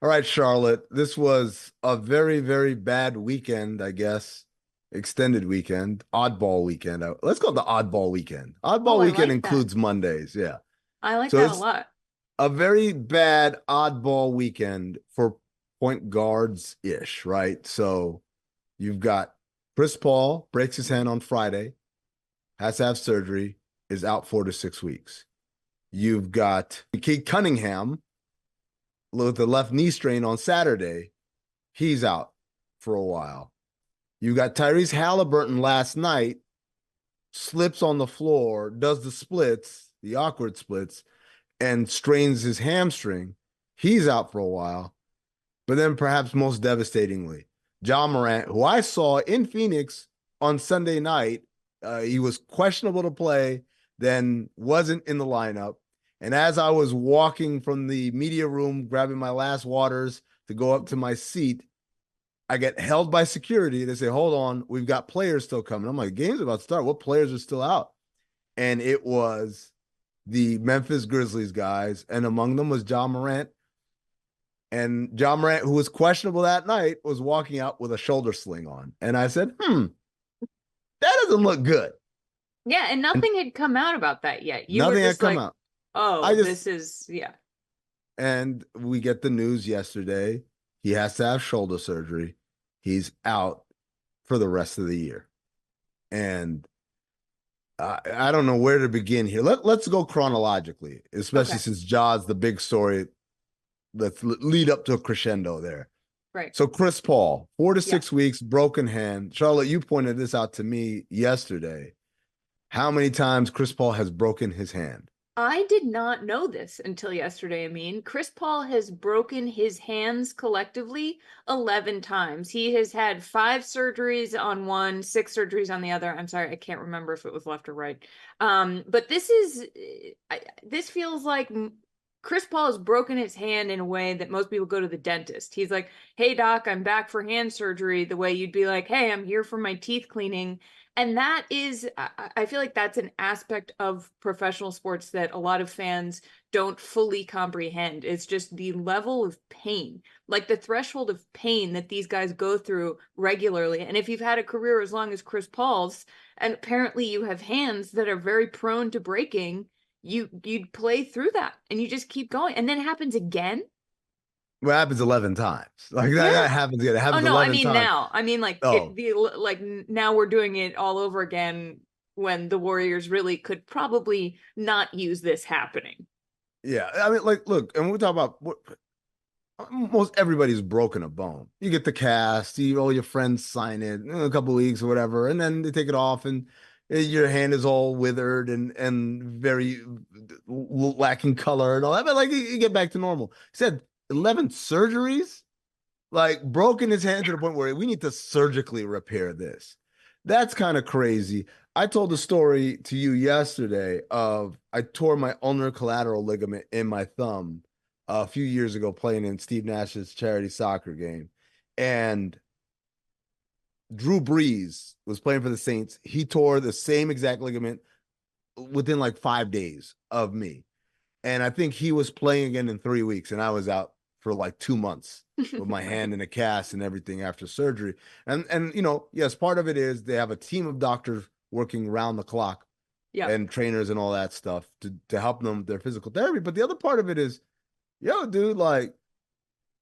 All right, Charlotte. This was a very, very bad weekend, I guess. Extended weekend, oddball weekend. Let's go the oddball weekend. Oh, Oddball I weekend like that. includes Mondays. Yeah. I like So that a it's lot. a very bad oddball weekend for point guards ish, right? So you've got Chris Paul breaks his hand on Friday, has to have surgery, is out 4 to 6 weeks. You've got Kate Cunningham with the left knee strain on Saturday. He's out for a while. You got Tyrese Halliburton last night, slips on the floor, does the splits, the awkward splits, and strains his hamstring. He's out for a while. But then perhaps most devastatingly, John Morant, who I saw in Phoenix on Sunday night, he was questionable to play, then wasn't in the lineup. And as I was walking from the media room, grabbing my last waters to go up to my seat, I get held by security. They say, hold on, we've got players still coming. I'm like, game's about to start. What players are still out? And it was the Memphis Grizzlies guys. And among them was John Morant. And John Morant, who was questionable that night, was walking out with a shoulder sling on. And I said, that doesn't look good. Yeah, and And nothing had come out about that yet. You were nothing had just come like, out. I oh, just, this is, yeah. and we get the news yesterday. He has to have shoulder surgery. He's out for the rest of the year. And I don't know where to begin here. Let's go chronologically, especially Okay, since Ja's the big story. Let's lead up to a crescendo there. right. So Chris Paul, four to Yeah. six weeks, broken hand. Charlotte, you pointed this out to me yesterday. How many times Chris Paul has broken his hand? I did not know this until yesterday, Amin. Chris Paul has broken his hands collectively 11 times. He has had five surgeries on one, six surgeries on the other. I'm sorry, I can't remember if it was left or right. But this feels like Chris Paul has broken his hand in a way that most people go to the dentist. He's like, "Hey doc, I'm back for hand surgery," the way you'd be like, "Hey, I'm here for my teeth cleaning." And that is, I feel like that's an aspect of professional sports that a lot of fans don't fully comprehend. It's just the level of pain, like the threshold of pain that these guys go through regularly. And if you've had a career as long as Chris Paul's, and apparently you have hands that are very prone to breaking, you'd play through that and you just keep going. And then it happens again. What happens 11 times? Like that Yeah. happens again. It Oh happens no, I 11 mean times. now. I mean like Oh, now we're doing it all over again when the Warriors really could probably not use this happening. yeah. I mean, like, look, and we talk about most everybody's broken a bone. You get the cast, all your friends sign it in a couple weeks or whatever, and then they take it off, and your hand is all withered and very lacking color and all that. But like, you get back to normal. He said 11 surgeries, like broken his hand to the point where we need to surgically repair this. That's kind of crazy. I told the story to you yesterday of I tore my ulnar collateral ligament in my thumb a few years ago playing in Steve Nash's charity soccer game. And Drew Brees was playing for the Saints. He tore the same exact ligament within like 5 days of me. And I think he was playing again in 3 weeks, and I was out for like 2 months with my Right. hand in a cast and everything after surgery. And yes, part of it is they have a team of doctors working round the clock Yep. and trainers and all that stuff to help them with their physical therapy. But the other part of it is, yo, dude, like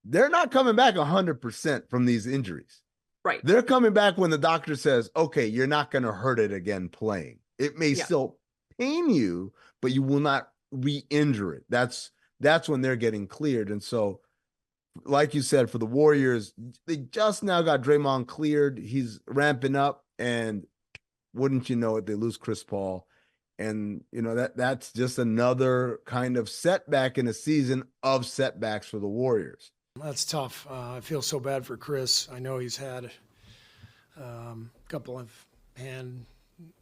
they're not coming back 100% from these injuries. Right. They're coming back when the doctor says, okay, you're not going to hurt it again playing. It may Yeah. still pain you, but you will not re-injure it. That's when they're getting cleared. And so, like you said, for the Warriors, they just now got Draymond cleared. He's ramping up, and wouldn't you know it, they lose Chris Paul. And that's just another kind of setback in a season of setbacks for the Warriors. That's tough. I feel so bad for Chris. I know he's had a couple of hand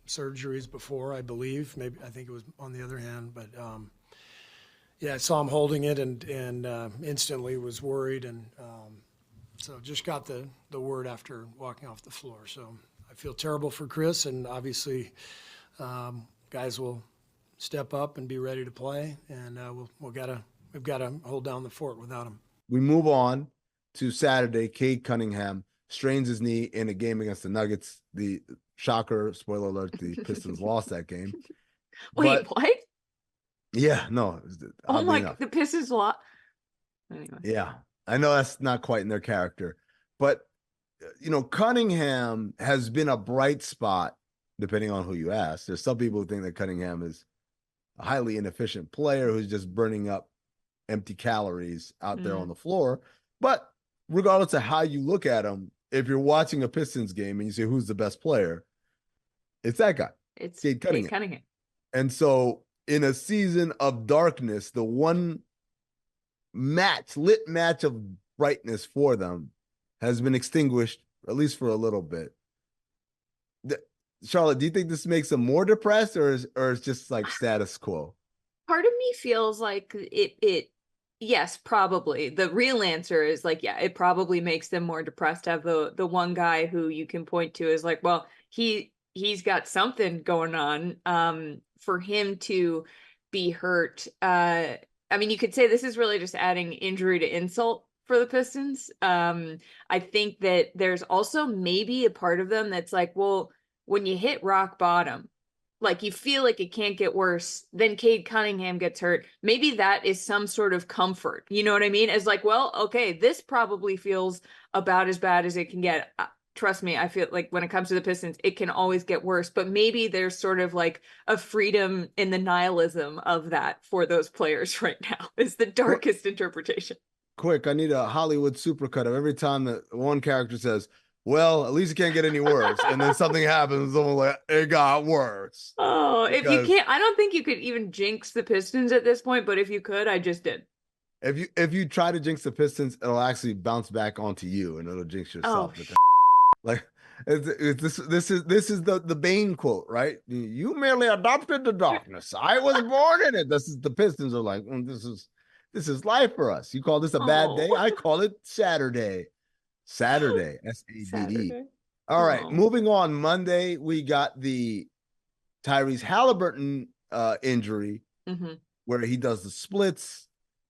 surgeries before, I believe. Maybe I think it was on the other hand, but yeah, I saw him holding it and instantly was worried, and so just got the word after walking off the floor. So I feel terrible for Chris, and obviously guys will step up and be ready to play, and we've got to hold down the fort without him. we move on to Saturday. Cade Cunningham strains his knee in a game against the Nuggets. The shocker, spoiler alert, the Pistons lost that game. Wait, But what? yeah, no, Oh oddly my, enough. the Pistons lot. Anyway. Yeah, I know that's not quite in their character, but Cunningham has been a bright spot, depending on who you ask. There's some people who think that Cunningham is a highly inefficient player who's just burning up empty calories out there on the floor. But regardless of how you look at him, if you're watching a Pistons game and you say who's the best player, it's that guy. It's Cade Cade Cunningham. And so in a season of darkness, the one lit match of brightness for them has been extinguished, at least for a little bit. Charlotte, do you think this makes them more depressed, or it's just like status quo? Part of me feels like it yes, probably. The real answer is like, yeah, it probably makes them more depressed to have the one guy who you can point to is like, well, he's got something going on. For him to be hurt. I mean, you could say this is really just adding injury to insult for the Pistons. I think that there's also maybe a part of them that's like, well, when you hit rock bottom, like you feel like it can't get worse, then Cade Cunningham gets hurt. Maybe that is some sort of comfort. You know what I mean? As like, well, okay, this probably feels about as bad as it can get. Trust me, I feel like when it comes to the Pistons, it can always get worse. But maybe there's sort of like a freedom in the nihilism of that for those players right now. Is the darkest interpretation. Quick, I need a Hollywood supercut of every time that one character says, well, at least it can't get any worse. And then something happens, someone like, it got worse. Oh, if you can't, I don't think you could even jinx the Pistons at this point, but if you could, I just did. If you try to jinx the Pistons, it'll actually bounce back onto you and it'll jinx yourself. Oh, like this is the Bane quote, right? You merely adopted the darkness. I was born in it. This is the Pistons are like, this is life for us. You call this a bad day? I call it Saturday. Saturday, SADD. All right, moving on. Monday, we got the Tyrese Halliburton injury where he does the splits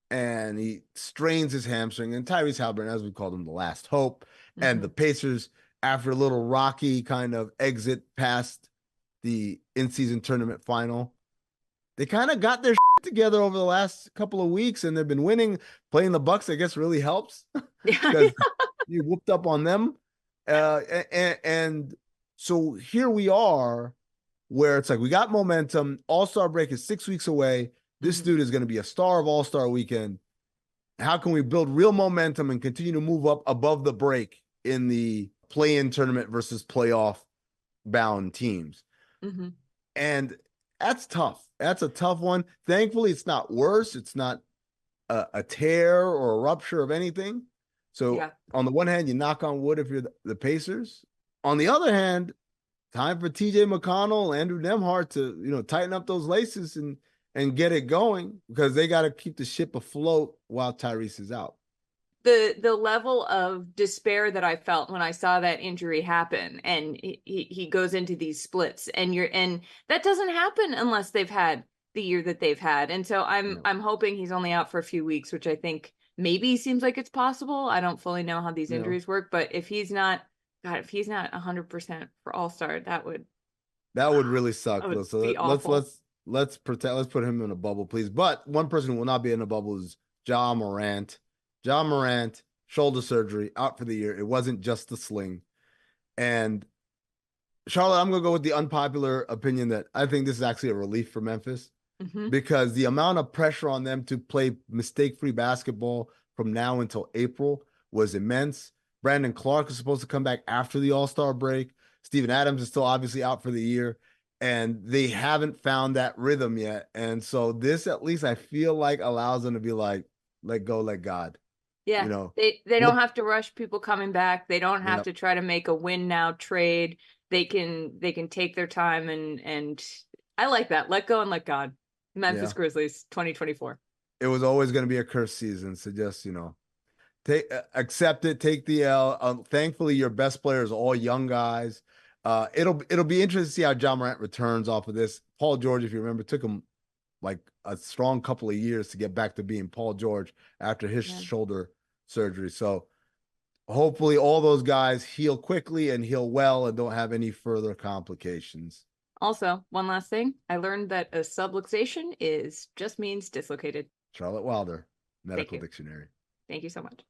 and he strains his hamstring. And Tyrese Halliburton, as we called him, the last hope. And the Pacers, after a little rocky kind of exit past the in-season tournament final, they kind of got their together over the last couple of weeks, and they've been winning. Playing the Bucks, I guess, really helps because you whooped up on them. And so here we are where it's like we got momentum. All-Star break is 6 weeks away. This dude is going to be a star of All-Star weekend. How can we build real momentum and continue to move up above the break in the play-in tournament versus playoff-bound teams? And that's tough. That's a tough one. Thankfully, it's not worse. It's not a tear or a rupture of anything. So on the one hand, you knock on wood if you're the Pacers. On the other hand, time for TJ McConnell, Andrew Nembhard to, tighten up those laces and get it going because they got to keep the ship afloat while Tyrese is out. The level of despair that I felt when I saw that injury happen and he goes into these splits and that doesn't happen unless they've had the year that they've had. And so I'm hoping he's only out for a few weeks, which I think maybe seems like it's possible. I don't fully know how these injuries work, but if he's not 100% for All-Star, that would really suck. So let's put him in a bubble, please. But one person who will not be in a bubble is Ja Morant. Ja Morant, shoulder surgery, out for the year. It wasn't just the sling. And Charlotte, I'm going to go with the unpopular opinion that I think this is actually a relief for Memphis because the amount of pressure on them to play mistake-free basketball from now until April was immense. Brandon Clark is supposed to come back after the All-Star break. Steven Adams is still obviously out for the year. And they haven't found that rhythm yet. And so this, at least I feel like, allows them to be like, let go, let God. Yeah, they don't have to rush people coming back. They don't have to try to make a win now trade. They can take their time and I like that. Let go and let God. Memphis Grizzlies 2024. It was always going to be a cursed season, so just accept it, take the L. Thankfully, your best players are all young guys. It'll be interesting to see how Ja Morant returns off of this. Paul George, if you remember, took him like a strong couple of years to get back to being Paul George after his shoulder surgery. So hopefully all those guys heal quickly and heal well and don't have any further complications. Also, one last thing. I learned that a subluxation just means dislocated. Charlotte Wilder, Thank Medical you. Dictionary. Thank you so much.